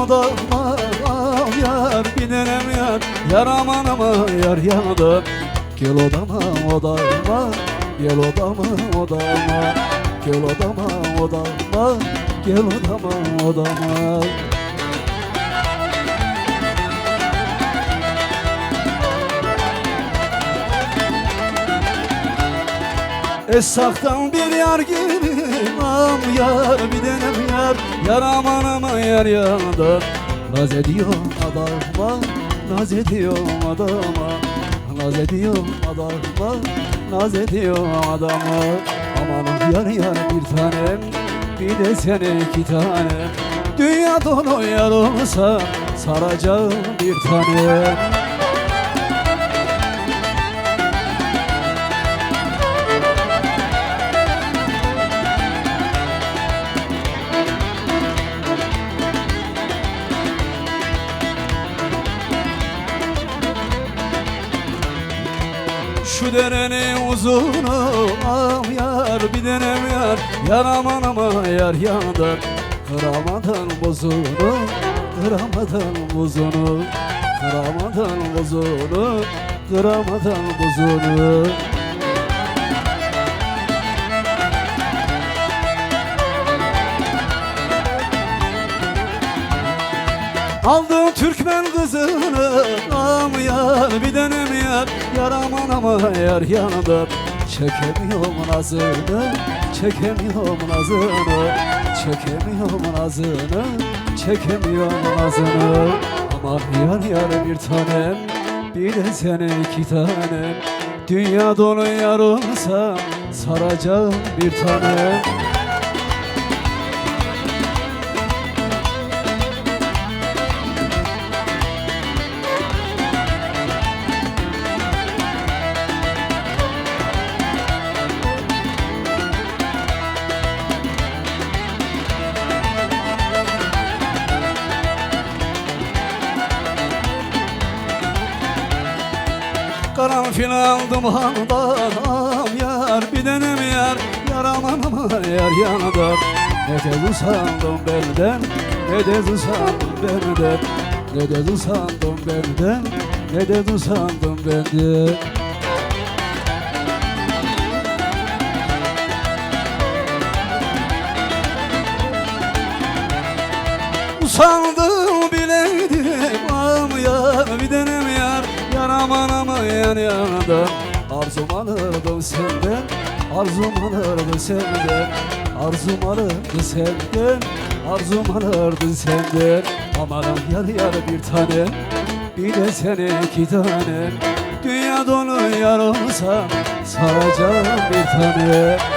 odama yar, bir denem yar, yar aman aman yar yandı. Gel odama odama, gel odama odama, gel odama odama, gel odama odama. Esaktan bir yar gibi am yar, bir denem yar, yar aman aman yar yandı. Naz ediyorum adama, naz ediyorum adama, naz ediyorum adama, naz ediyorum adama. Aman yar yar bir tanem, bir de sen iki tanem. Dünya dolu yar olsa saracağım bir tanem. Şu derenin uzunu am yar, bir denem yar, yar aman aman yar yandı. Kıramadan bozunu, kıramadan bozunu, kıramadan bozunu, kıramadan bozunu. Aldım Türkmen kızını am yar, bir denem yar, yar aman aman yar yandı. Çekemiyorum nazını, çekemiyorum nazını, çekemiyorum nazını, çekemiyorum nazını. Aman yar yar bir tanem, bir de sen iki tanem. Dünya dolu yar olsa saracağım bir tanem. Karanfil aldım handan am yar, bir denem yar, yar aman aman yar yandı. Ne de usandım benden, ne de usandım benden, ne de usandım benden, ne de usandım benden. Usandım bileydim am yar, bir denem yar, yar aman aman yar yandı. Arzum alırdım senden, arzum alırdı senden, arzum alırdı senden, arzum alırdı senden. Amanım yar yar bir tanem, bir de sen iki tanem. Dünya dolu yar olsa saracağım bir tanem.